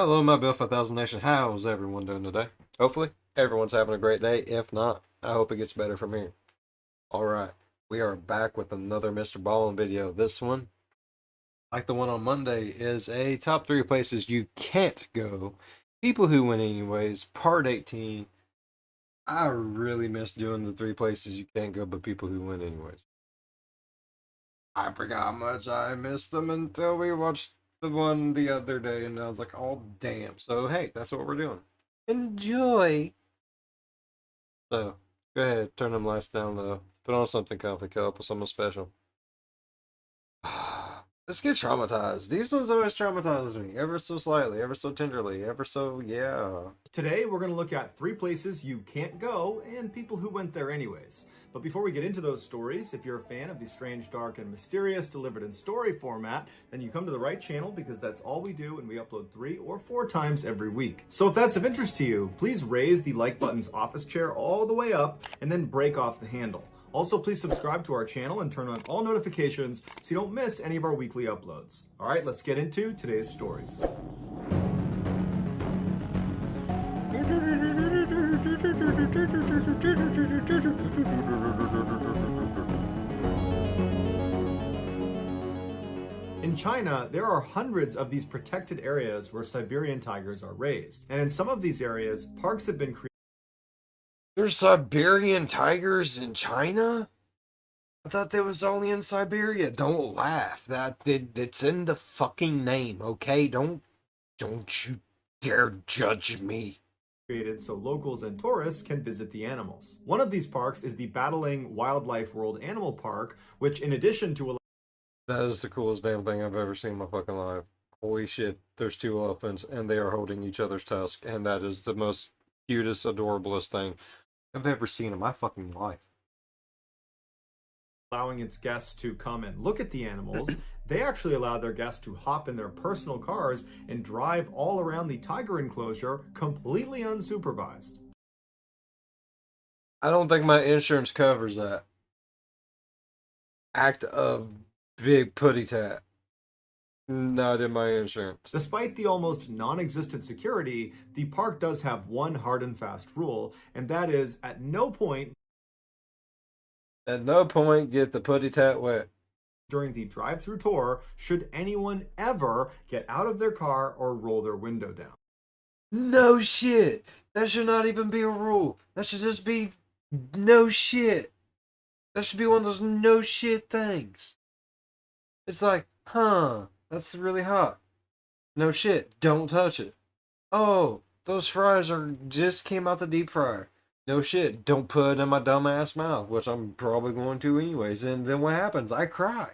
Hello, my Bill 5000 Nation. How's everyone doing today? Hopefully, everyone's having a great day. If not, I hope it gets better from here. Alright, we are back with another MrBallen video. This one, like the one on Monday, is a top 3 places you can't go. People who went anyways, part 18. I really miss doing the 3 places you can't go, but people who went anyways. I forgot how much I missed them until we watched the one the other day, and I was like, oh, damn. So, hey, that's what we're doing. Enjoy! So, go ahead, turn them lights down low. Put on something comfy, cuddle up with someone special. Let's get traumatized. These ones always traumatize me, ever so slightly, ever so tenderly, ever so, yeah. Today, we're going to look at 3 places you can't go and people who went there anyways. But before we get into those stories, if you're a fan of the strange, dark, and mysterious delivered in story format, then you come to the right channel because that's all we do and we upload 3 or 4 times every week. So if that's of interest to you, please raise the like button's office chair all the way up and then break off the handle. Also, please subscribe to our channel and turn on all notifications so you don't miss any of our weekly uploads. All right, let's get into today's stories. In China, there are hundreds of these protected areas where Siberian tigers are raised. And in some of these areas, parks have been created. There's Siberian tigers in China? I thought they was only in Siberia. Don't laugh. That's in the fucking name, okay? Don't you dare judge me. Created so locals and tourists can visit the animals. One of these parks is the Battling Wildlife World Animal Park, which in addition to That is the coolest damn thing I've ever seen in my fucking life. Holy shit, there's 2 elephants and they are holding each other's tusk, and that is the most cutest, adorablest thing I've ever seen in my fucking life. allowing its guests to come and look at the animals, they actually allow their guests to hop in their personal cars and drive all around the tiger enclosure completely unsupervised. I don't think my insurance covers that. Act of big putty tat. Not in my insurance. Despite the almost non-existent security, the park does have one hard and fast rule, and that is at no point Get the putty tat wet. during the drive-through tour should anyone ever get out of their car or roll their window down. No shit. That should not even be a rule. That should just be no shit. That should be one of those no shit things. It's like, that's really hot. No shit, don't touch it. Oh, those fries just came out the deep fryer. No shit, don't put it in my dumbass mouth, which I'm probably going to anyways. And then what happens? I cry.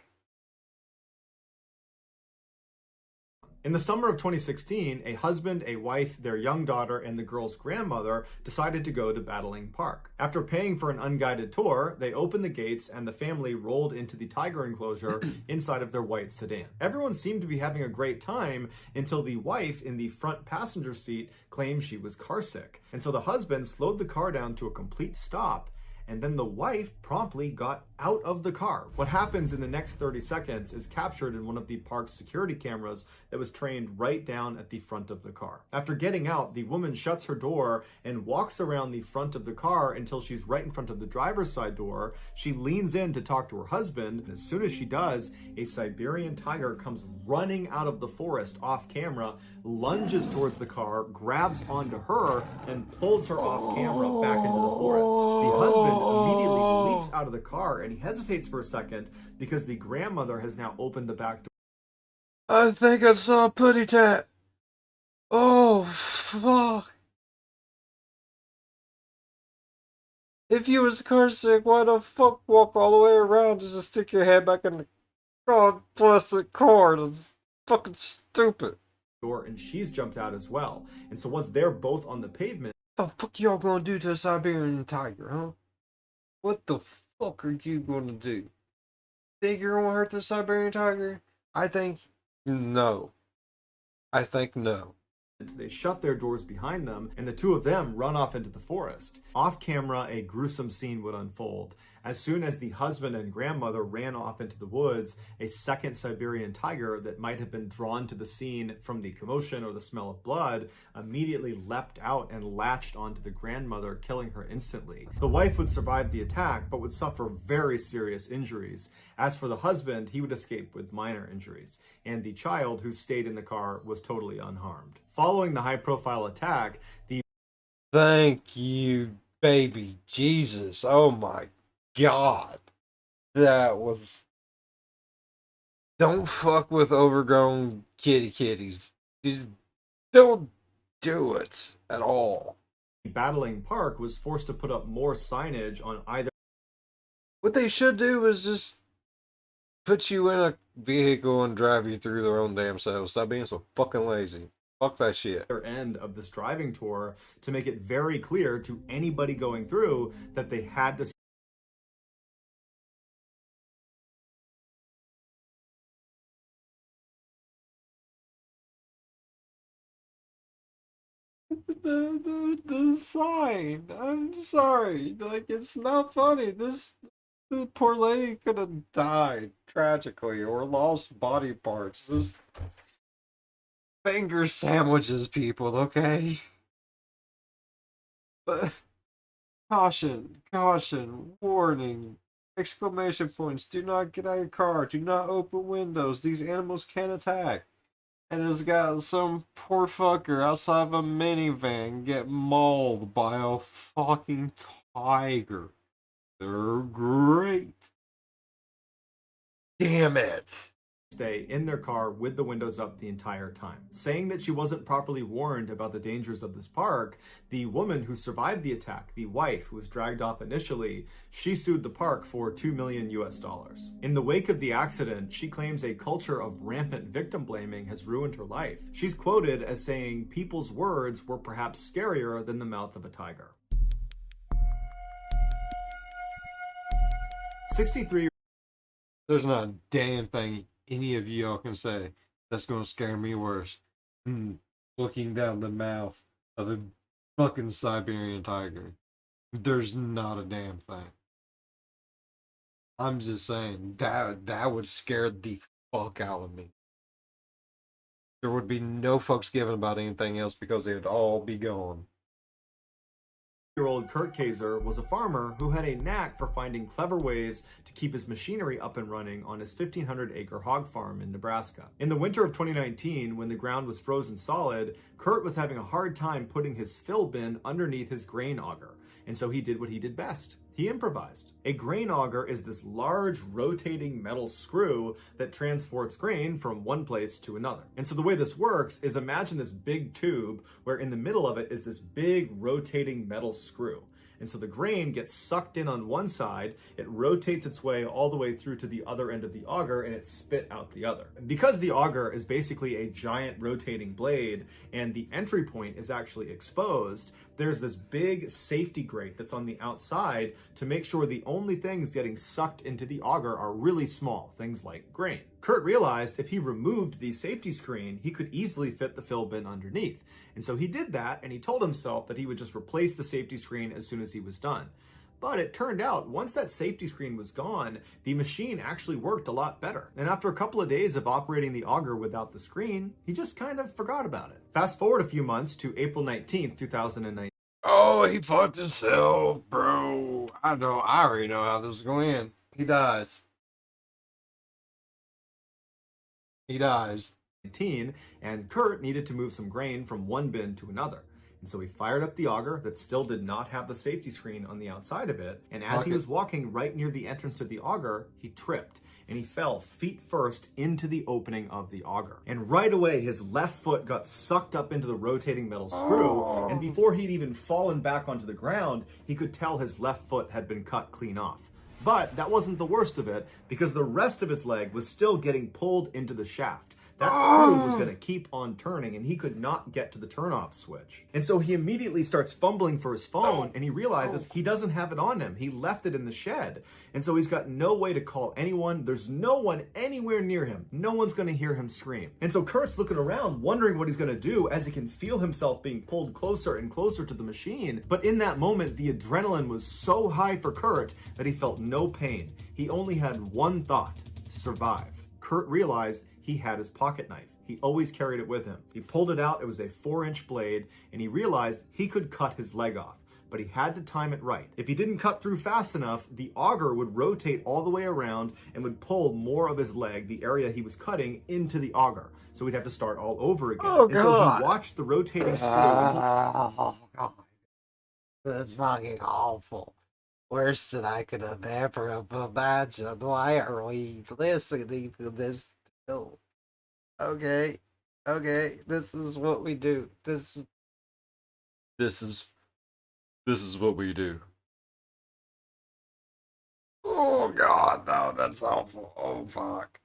In the summer of 2016, a husband, a wife, their young daughter, and the girl's grandmother decided to go to Battling Park. After paying for an unguided tour, they opened the gates and the family rolled into the tiger enclosure inside of their white sedan. Everyone seemed to be having a great time until the wife in the front passenger seat claimed she was carsick. And so the husband slowed the car down to a complete stop, and then the wife promptly got out of the car. What happens in the next 30 seconds is captured in one of the park's security cameras that was trained right down at the front of the car. After getting out, the woman shuts her door and walks around the front of the car until she's right in front of the driver's side door. She leans in to talk to her husband, and as soon as she does, a Siberian tiger comes running out of the forest off camera, lunges towards the car, grabs onto her, and pulls her off camera back into the forest. The husband immediately leaps out of the car and he hesitates for a second because the grandmother has now opened the back door. I think I saw a putty tat. Oh, fuck. If you was car sick, why the fuck walk all the way around just to stick your head back in the god blessed car? That's fucking stupid. And she's jumped out as well. And so once they're both on the pavement, What the fuck y'all gonna do to a Siberian tiger, huh? What the fuck are you gonna do? Think you're gonna hurt the Siberian tiger? I think no. I think no. they shut their doors behind them, and the two of them run off into the forest. Off camera, a gruesome scene would unfold As soon as the husband and grandmother ran off into the woods, a second Siberian tiger that might have been drawn to the scene from the commotion or the smell of blood immediately leapt out and latched onto the grandmother, killing her instantly. The wife would survive the attack, but would suffer very serious injuries. As for the husband, he would escape with minor injuries, and the child who stayed in the car was totally unharmed. Following the high-profile attack, the Thank you, baby Jesus. Oh my God. That was... Don't fuck with overgrown kitties. Just don't do it at all. battling park was forced to put up more signage on either. What they should do is just put you in a vehicle and drive you through their own damn selves. Stop being so fucking lazy. Fuck that shit. End of this driving tour to make it very clear to anybody going through that they had to. The sign. I'm sorry. Like, it's not funny. The poor lady could have died tragically or lost body parts. Just finger sandwiches, people, okay? But caution, caution, warning, exclamation points, do not get out of your car, do not open windows, these animals can attack. And it's got some poor fucker outside of a minivan get mauled by a fucking tiger. They're great. Damn it. Stay in their car with the windows up the entire time. Saying that she wasn't properly warned about the dangers of this park, the woman who survived the attack, the wife who was dragged off initially, she sued the park for $2 million US. In the wake of the accident, she claims a culture of rampant victim blaming has ruined her life. She's quoted as saying people's words were perhaps scarier than the mouth of a tiger. 63. There's not a damn thing any of y'all can say that's gonna scare me worse than looking down the mouth of a fucking Siberian tiger. There's not a damn thing. I'm just saying that would scare the fuck out of me. There would be no fucks given about anything else because they would all be gone. Year-old Kurt Kaiser was a farmer who had a knack for finding clever ways to keep his machinery up and running on his 1,500-acre hog farm in Nebraska. In the winter of 2019, when the ground was frozen solid, Kurt was having a hard time putting his fill bin underneath his grain auger, and so he did what he did best. He improvised. A grain auger is this large rotating metal screw that transports grain from one place to another. And so the way this works is, imagine this big tube where in the middle of it is this big rotating metal screw. And so the grain gets sucked in on one side, it rotates its way all the way through to the other end of the auger, and it's spit out the other. Because the auger is basically a giant rotating blade and the entry point is actually exposed, there's this big safety grate that's on the outside to make sure the only things getting sucked into the auger are really small, things like grain. Kurt realized if he removed the safety screen, he could easily fit the fill bin underneath. And so he did that, and he told himself that he would just replace the safety screen as soon as he was done. But it turned out, once that safety screen was gone, the machine actually worked a lot better. And after a couple of days of operating the auger without the screen, he just kind of forgot about it. Fast forward a few months to April 19th, 2019. Oh, he fucked himself, bro. I already know how this is going to end. He dies. He dies. And Kurt needed to move some grain from one bin to another. And so he fired up the auger that still did not have the safety screen on the outside of it. And as he was walking right near the entrance to the auger, he tripped and he fell feet first into the opening of the auger. And right away, his left foot got sucked up into the rotating metal screw. And before he'd even fallen back onto the ground, he could tell his left foot had been cut clean off. But that wasn't the worst of it, because the rest of his leg was still getting pulled into the shaft. that screw was going to keep on turning and he could not get to the turn-off switch. And so he immediately starts fumbling for his phone and he realizes he doesn't have it on him. He left it in the shed. And so he's got no way to call anyone. There's no one anywhere near him. No one's going to hear him scream. And so Kurt's looking around, wondering what he's going to do as he can feel himself being pulled closer and closer to the machine. But in that moment, the adrenaline was so high for Kurt that he felt no pain. He only had one thought: survive. Kurt realized he had his pocket knife. He always carried it with him. He pulled it out. It was a 4-inch blade, and he realized he could cut his leg off. But he had to time it right. If he didn't cut through fast enough, the auger would rotate all the way around and would pull more of his leg, the area he was cutting, into the auger. So he'd have to start all over again. Oh, and so he watched the rotating screw until... Oh, God. That's fucking awful. Worse than I could have ever imagined. Why are we listening to this still? Okay, this is what we do. This is what we do. Oh God, no, that's awful. Oh fuck.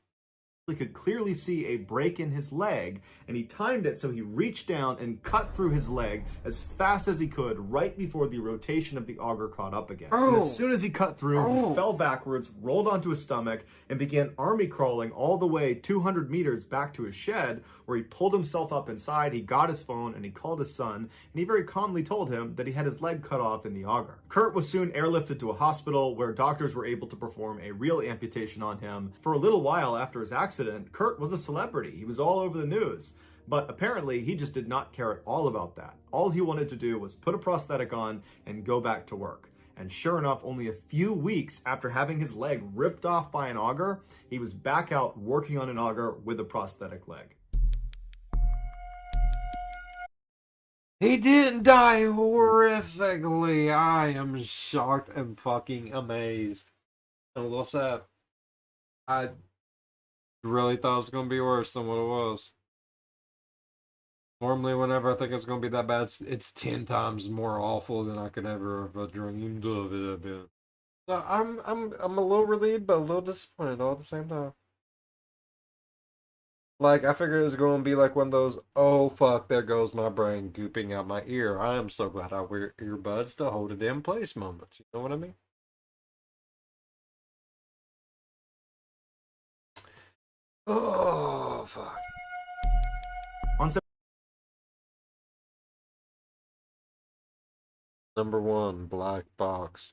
He could clearly see a break in his leg, and he timed it so he reached down and cut through his leg as fast as he could right before the rotation of the auger caught up again. And as soon as he cut through, he fell backwards, rolled onto his stomach, and began army crawling all the way 200 meters back to his shed, where he pulled himself up inside, he got his phone, and he called his son, and he very calmly told him that he had his leg cut off in the auger. Kurt was soon airlifted to a hospital where doctors were able to perform a real amputation on him. For a little while after his accident, Kurt was a celebrity. He was all over the news. But apparently, he just did not care at all about that. All he wanted to do was put a prosthetic on and go back to work. And sure enough, only a few weeks after having his leg ripped off by an auger, he was back out working on an auger with a prosthetic leg. He didn't die horrifically. I am shocked and fucking amazed. And a little sad. I really thought it was going to be worse than what it was. Normally, whenever I think it's going to be that bad, it's 10 times more awful than I could ever have dreamed of it have been. So I'm a little relieved, but a little disappointed all at the same time. Like, I figured it was going to be like one of those, oh fuck, there goes my brain gooping out my ear. I am so glad I wear earbuds to hold it in place moments. You know what I mean? Oh, fuck. On Number 1, Black Box.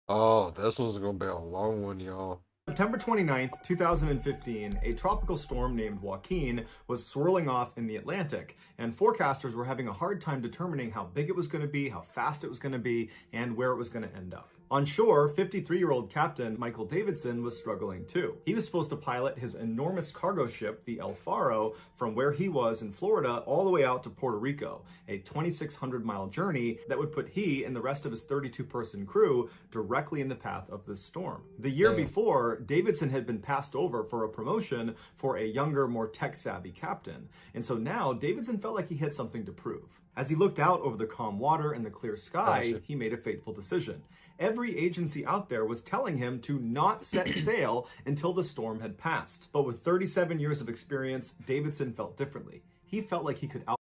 Oh, this one's gonna be a long one, y'all. September 29th, 2015, a tropical storm named Joaquin was swirling off in the Atlantic, and forecasters were having a hard time determining how big it was going to be, how fast it was going to be, and where it was going to end up. On shore, 53-year-old Captain Michael Davidson was struggling too. He was supposed to pilot his enormous cargo ship, the Faro, from where he was in Florida all the way out to Puerto Rico, a 2,600-mile journey that would put he and the rest of his 32-person crew directly in the path of this storm. The year before, Davidson had been passed over for a promotion for a younger, more tech-savvy captain, and so now Davidson felt like he had something to prove. As he looked out over the calm water and the clear sky, he made a fateful decision. Every agency out there was telling him to not set sail until the storm had passed. But with 37 years of experience, Davidson felt differently. He felt like he could out...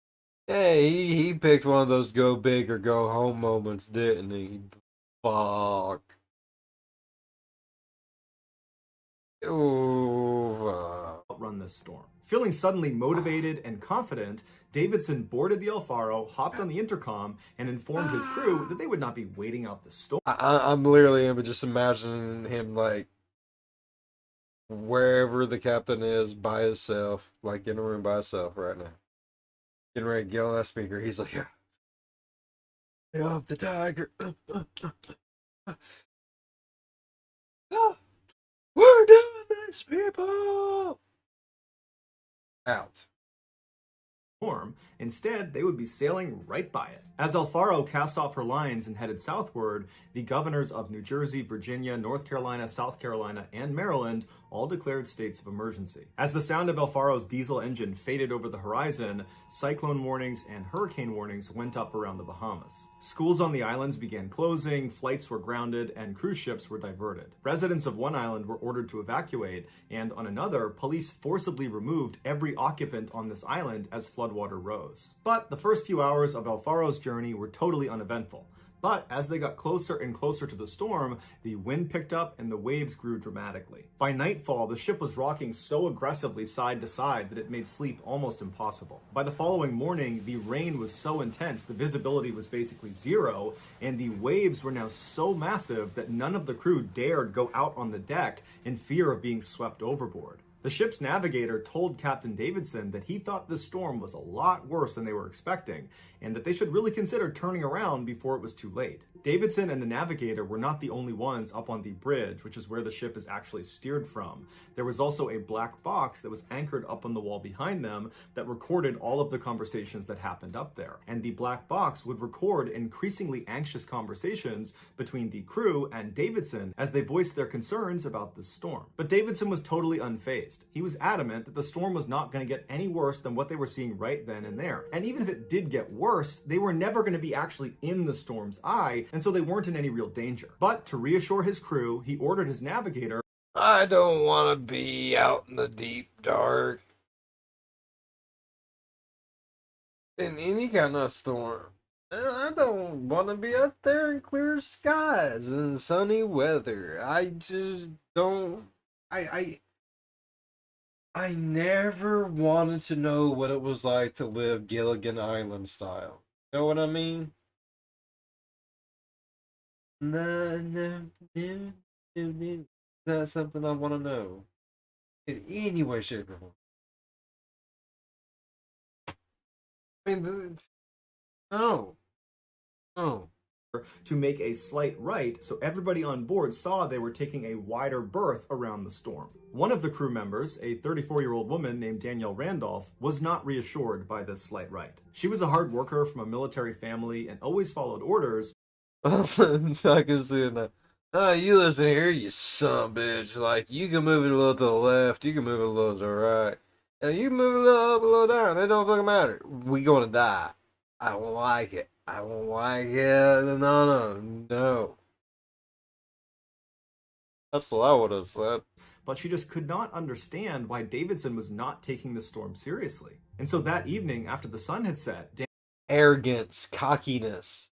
Hey, he picked one of those go big or go home moments, didn't he? Fuck. Ooh. outrun this storm. Feeling suddenly motivated and confident, Davidson boarded the El Faro, hopped on the intercom, and informed his crew that they would not be waiting out the storm. I'm literally just imagining him like wherever the captain is by himself, like in a room by himself right now. Getting ready to get on that speaker. He's like, yeah, up the tiger. We're doing this, people. Out. Instead, they would be sailing right by it. As Faro cast off her lines and headed southward, the governors of New Jersey, Virginia, North Carolina, South Carolina, and Maryland all declared states of emergency. As the sound of Faro's diesel engine faded over the horizon, cyclone warnings and hurricane warnings went up around the Bahamas. Schools on the islands began closing, flights were grounded, and cruise ships were diverted. Residents of one island were ordered to evacuate, and on another, police forcibly removed every occupant on this island as floodwater rose. But the first few hours of Faro's journey were totally uneventful. But as they got closer and closer to the storm, the wind picked up and the waves grew dramatically. By nightfall, the ship was rocking so aggressively side to side that it made sleep almost impossible. By the following morning, the rain was so intense, the visibility was basically zero, and the waves were now so massive that none of the crew dared go out on the deck in fear of being swept overboard. The ship's navigator told Captain Davidson that he thought this storm was a lot worse than they were expecting, and that they should really consider turning around before it was too late. Davidson and the navigator were not the only ones up on the bridge, which is where the ship is actually steered from. There was also a black box that was anchored up on the wall behind them that recorded all of the conversations that happened up there. And the black box would record increasingly anxious conversations between the crew and Davidson as they voiced their concerns about the storm. But Davidson was totally unfazed. He was adamant that the storm was not going to get any worse than what they were seeing right then and there. And even if it did get worse, they were never going to be actually in the storm's eye, and so they weren't in any real danger. But to reassure his crew, he ordered his navigator, I don't want to be out in the deep dark in any kind of storm. I don't want to be out there in clear skies and sunny weather. I just don't. I never wanted to know what it was like to live Gilligan Island style. Know what I mean? No. That's something I want to know. In any way, shape, or form. I mean, no. No. to make a slight right so everybody on board saw they were taking a wider berth around the storm. One of the crew members, a 34-year-old woman named Danielle Randolph, was not reassured by this slight right. She was a hard worker from a military family and always followed orders. I can see it now. Oh, you listen here, you son of a bitch. Like, you can move it a little to the left, you can move it a little to the right. And you can move it a little up, a little down. It don't fucking matter. We gonna die. I won't like it. I won't like it. No. That's what I would have said. But she just could not understand why Davidson was not taking the storm seriously. And so that evening, after the sun had set, Arrogance, cockiness.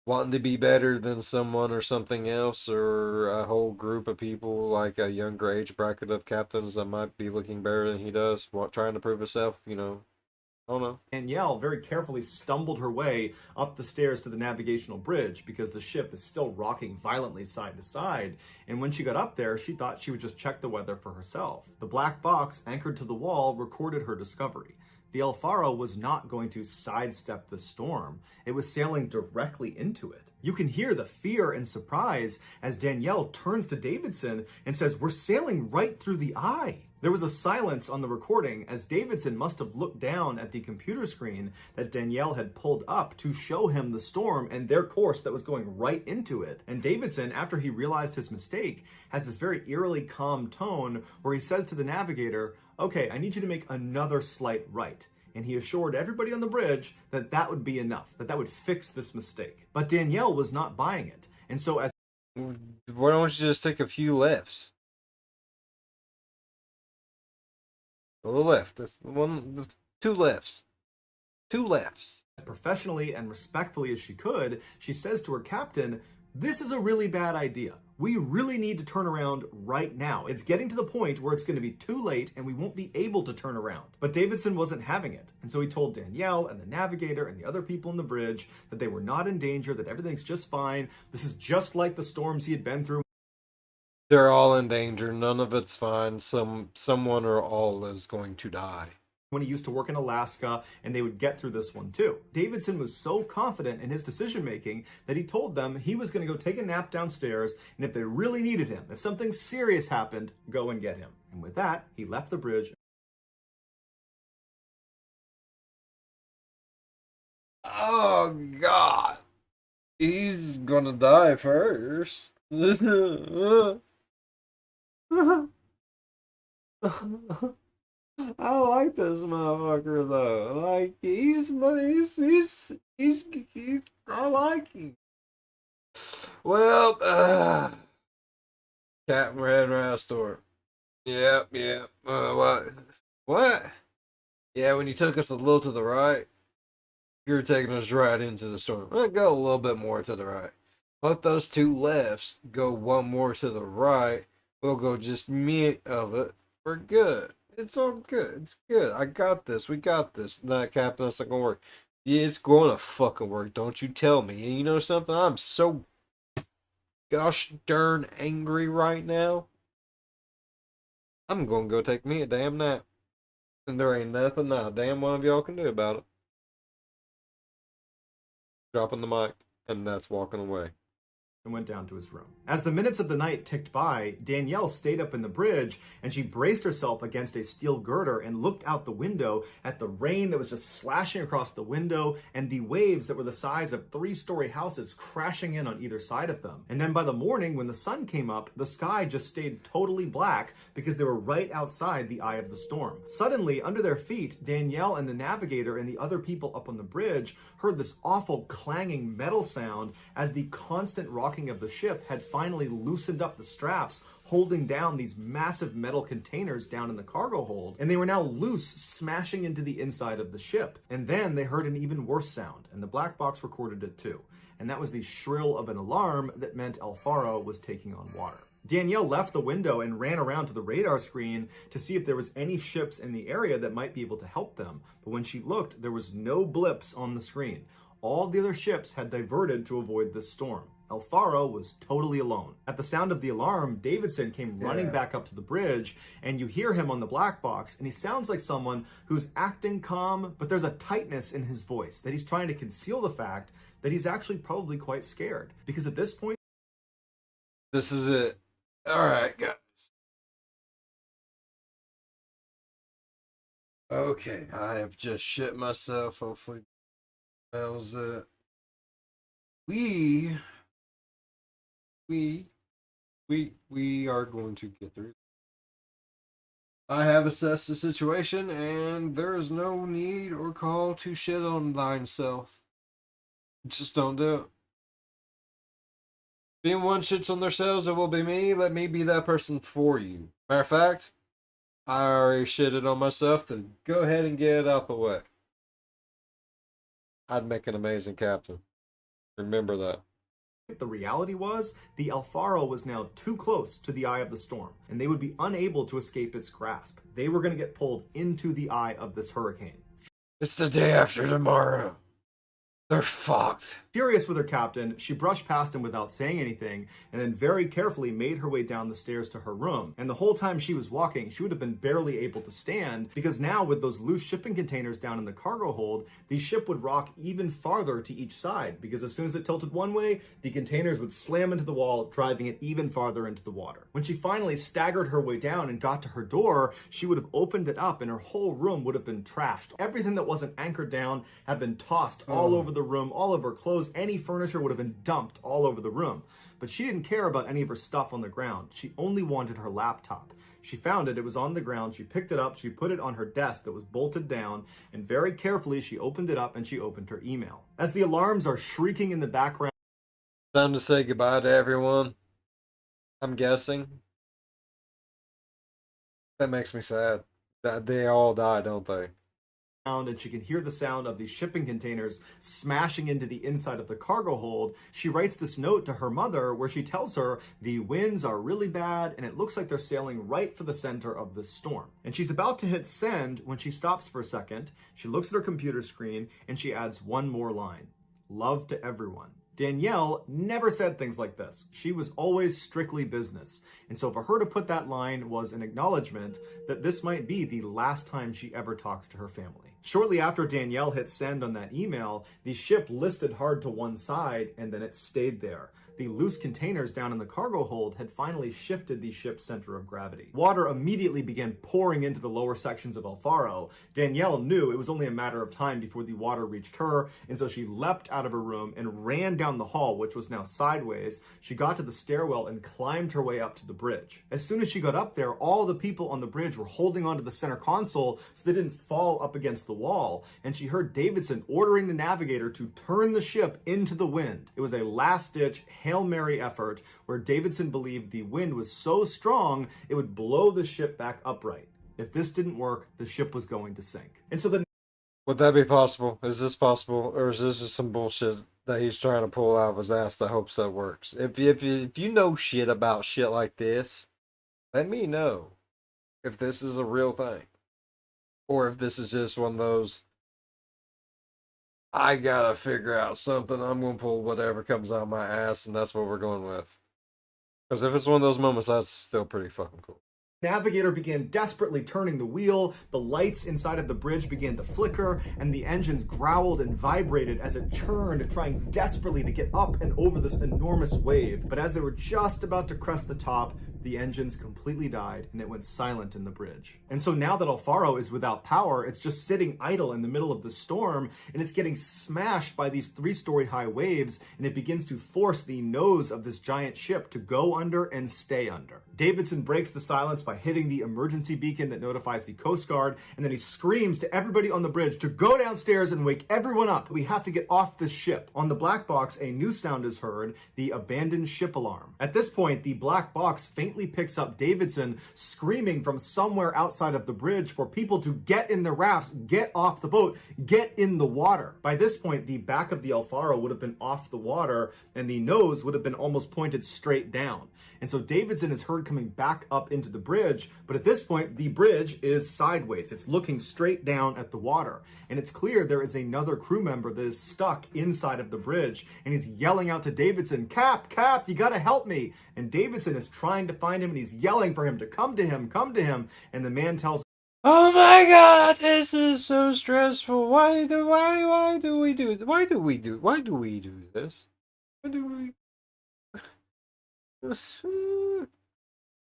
Wanting to be better than someone or something else, or a whole group of people, like a younger age bracket of captains that might be looking better than he does, trying to prove himself, I don't know. Danielle very carefully stumbled her way up the stairs to the navigational bridge because the ship is still rocking violently side to side. And when she got up there, she thought she would just check the weather for herself. The black box anchored to the wall recorded her discovery. The Faro was not going to sidestep the storm. It was sailing directly into it. You can hear the fear and surprise as Danielle turns to Davidson and says, "We're sailing right through the eye." There was a silence on the recording as Davidson must have looked down at the computer screen that Danielle had pulled up to show him the storm and their course that was going right into it. And Davidson, after he realized his mistake, has this very eerily calm tone where he says to the navigator, "Okay, I need you to make another slight right." And he assured everybody on the bridge that that would be enough, that that would fix this mistake. But Danielle was not buying it. And so as... Why don't you just take a few lefts? A little left. There's two lefts. Two lefts. Professionally and respectfully as she could, she says to her captain, "This is a really bad idea. We really need to turn around right now. It's getting to the point where it's going to be too late and we won't be able to turn around." But Davidson wasn't having it. And so he told Danielle and the navigator and the other people on the bridge that they were not in danger, that everything's just fine. This is just like the storms he had been through. They're all in danger. None of it's fine. Someone or all is going to die. When he used to work in Alaska, and they would get through this one too. Davidson was so confident in his decision-making that he told them he was going to go take a nap downstairs, and if they really needed him, if something serious happened, go and get him. And with that, he left the bridge Oh, God. He's gonna die first. I like this motherfucker though. Like I like him. Well, cat ran around the store. Yep, yep. What? What? Yeah, when you took us a little to the right, you were taking us right into the storm. We'll go a little bit more to the right. Let those two lefts go one more to the right. We'll go just mid of it. We're good. It's all good. It's good. I got this. We got this. Nah, Captain, it's not gonna work. Yeah, it's gonna fucking work. Don't you tell me. And you know something? I'm so gosh darn angry right now. I'm gonna go take me a damn nap. And there ain't nothing now damn one of y'all can do about it. Dropping the mic, and that's walking away. And went down to his room. As the minutes of the night ticked by, Danielle stayed up in the bridge and she braced herself against a steel girder and looked out the window at the rain that was just slashing across the window and the waves that were the size of 3-story houses crashing in on either side of them. And then by the morning, when the sun came up, the sky just stayed totally black because they were right outside the eye of the storm. Suddenly, under their feet, Danielle and the navigator and the other people up on the bridge heard this awful clanging metal sound as the constant rocking of the ship had finally loosened up the straps holding down these massive metal containers down in the cargo hold, and they were now loose, smashing into the inside of the ship. And then they heard an even worse sound, and the black box recorded it too. And that was the shrill of an alarm that meant Faro was taking on water. Danielle left the window and ran around to the radar screen to see if there was any ships in the area that might be able to help them. But when she looked, there was no blips on the screen. All the other ships had diverted to avoid this storm. Faro was totally alone. At the sound of the alarm, Davidson came running back up to the bridge, and you hear him on the black box, and he sounds like someone who's acting calm, but there's a tightness in his voice that he's trying to conceal the fact that he's actually probably quite scared. Because at this point, this is it. All right, guys. Okay, I have just shit myself. Hopefully, that was it. We are going to get through. I have assessed the situation, and there is no need or call to shit on thine self. Just don't do it. If anyone shits on themselves, it will be me. Let me be that person for you. Matter of fact, I already shitted on myself, then go ahead and get it out the way. I'd make an amazing captain. Remember that. the reality was, the Faro was now too close to the eye of the storm, and they would be unable to escape its grasp. They were going to get pulled into the eye of this hurricane. It's the day after tomorrow. They're fucked. Furious with her captain, she brushed past him without saying anything, and then very carefully made her way down the stairs to her room. And the whole time she was walking, she would have been barely able to stand, because now with those loose shipping containers down in the cargo hold, the ship would rock even farther to each side, because as soon as it tilted one way, the containers would slam into the wall, driving it even farther into the water. When she finally staggered her way down and got to her door, she would have opened it up and her whole room would have been trashed. Everything that wasn't anchored down had been tossed all over the room, all of her clothes, any furniture would have been dumped all over the room. But she didn't care about any of her stuff on the ground. She only wanted her laptop. She found it, it was on the ground, she picked it up, she put it on her desk that was bolted down, and very carefully she opened it up and she opened her email. As the alarms are shrieking in the background, Time to say goodbye to everyone. I'm guessing. That makes me sad. That they all die, don't they? and she can hear the sound of the shipping containers smashing into the inside of the cargo hold, she writes this note to her mother where she tells her the winds are really bad and it looks like they're sailing right for the center of the storm. And she's about to hit send when she stops for a second, she looks at her computer screen, and she adds one more line. Love to everyone. Danielle never said things like this. She was always strictly business. And so for her to put that line was an acknowledgement that this might be the last time she ever talks to her family. Shortly after Danielle hit send on that email, the ship listed hard to one side and then it stayed there. The loose containers down in the cargo hold had finally shifted the ship's center of gravity. Water immediately began pouring into the lower sections of El Faro. Danielle knew it was only a matter of time before the water reached her, and so she leapt out of her room and ran down the hall, which was now sideways. She got to the stairwell and climbed her way up to the bridge. As soon as she got up there, all the people on the bridge were holding onto the center console so they didn't fall up against the wall, and she heard Davidson ordering the navigator to turn the ship into the wind. It was a last-ditch Hail Mary effort where Davidson believed the wind was so strong it would blow the ship back upright. If this didn't work, the ship was going to sink. And so the Would that be possible? Is this possible? Or is this just some bullshit that he's trying to pull out of his ass that hopes that works? If you know shit about shit like this, let me know if this is a real thing. Or if this is just one of those, I gotta figure out something, I'm gonna pull whatever comes out of my ass, and that's what we're going with. Because if it's one of those moments, that's still pretty fucking cool. navigator began desperately turning the wheel, the lights inside of the bridge began to flicker, and the engines growled and vibrated as it churned, trying desperately to get up and over this enormous wave. But as they were just about to crest the top, the engines completely died and it went silent in the bridge. And so now that El Faro is without power, it's just sitting idle in the middle of the storm, and it's getting smashed by these 3-story high waves, and it begins to force the nose of this giant ship to go under and stay under. Davidson breaks the silence by hitting the emergency beacon that notifies the Coast Guard, and then he screams to everybody on the bridge to go downstairs and wake everyone up. We have to get off this ship. On the black box, a new sound is heard, the abandoned ship alarm. At this point, the black box faintly picks up Davidson screaming from somewhere outside of the bridge for people to get in the rafts, get off the boat, get in the water. By this point, the back of the El Faro would have been off the water, and the nose would have been almost pointed straight down. And so Davidson is heard coming back up into the bridge, but at this point, the bridge is sideways. It's looking straight down at the water. And it's clear there is another crew member that is stuck inside of the bridge, and he's yelling out to Davidson, Cap, you gotta help me. And Davidson is trying to find him, and he's yelling for him to come to him. And the man tells, oh my god, this is so stressful. Why do we do this? Why do we do this? Why do we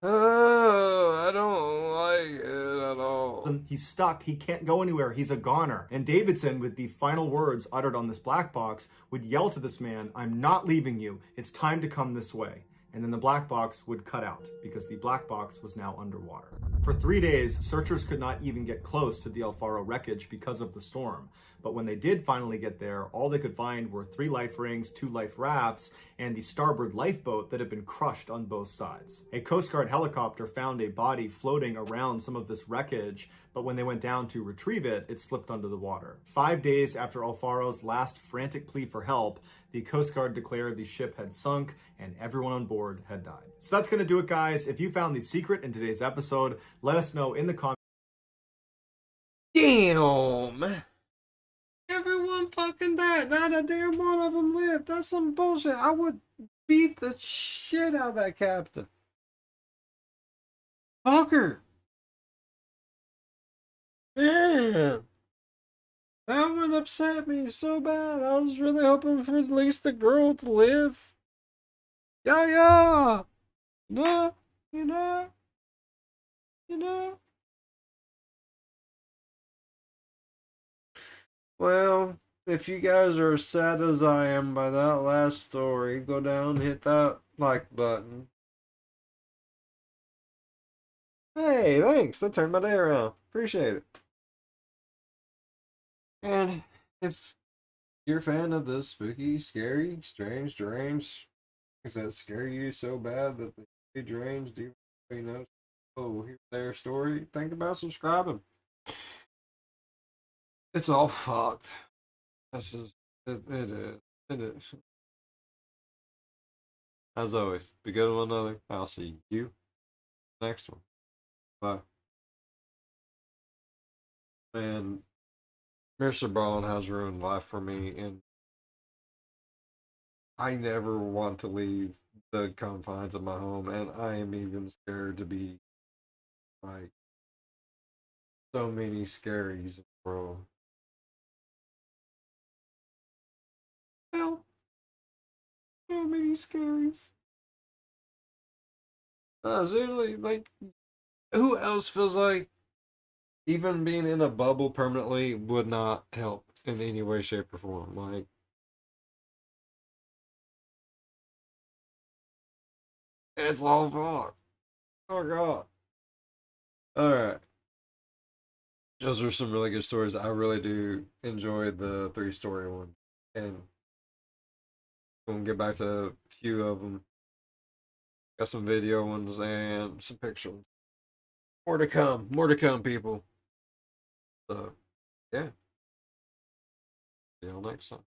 Oh, I don't like it at all. he's stuck, he can't go anywhere, he's a goner. And Davidson, with the final words uttered on this black box, would yell to this man, I'm not leaving you, it's time to come this way. And then the black box would cut out because the black box was now underwater. For 3 days, searchers could not even get close to the El Faro wreckage because of the storm. But when they did finally get there, all they could find were 3 life rings, 2 life rafts, and the starboard lifeboat that had been crushed on both sides. A Coast Guard helicopter found a body floating around some of this wreckage, but when they went down to retrieve it, it slipped under the water. 5 days after El Faro's last frantic plea for help, the Coast Guard declared the ship had sunk and everyone on board had died. So that's going to do it, guys. If you found the secret in today's episode, let us know in the comments. Damn! Everyone fucking died. Not a damn one of them lived. That's some bullshit. I would beat the shit out of that captain. Fucker! Damn! That one upset me so bad. I was really hoping for at least the girl to live. Yeah. No, you know. Well, if you guys are as sad as I am by that last story, go down and hit that like button. Hey, thanks. That turned my day around. Appreciate it. And if you're a fan of the spooky, scary, strange, deranged, things that scare you so bad that they deranged, do you know, oh, here's their story, think about subscribing. It's all fucked. This is, it is. It is. As always, be good to one another. I'll see you next one. Bye. Man, MrBallen has ruined life for me, and I never want to leave the confines of my home, and I am even scared to be like so many scaries in the world. Well, So many scaries. Seriously, like, who else feels like even being in a bubble permanently would not help in any way, shape, or form? Like, it's all fucked. Oh god. Alright. Those are some really good stories. I really do enjoy the 3-story one. And we'll get back to a few of them. Got some video ones and some picture ones. More to come. More to come, people. So, yeah. See y'all next time.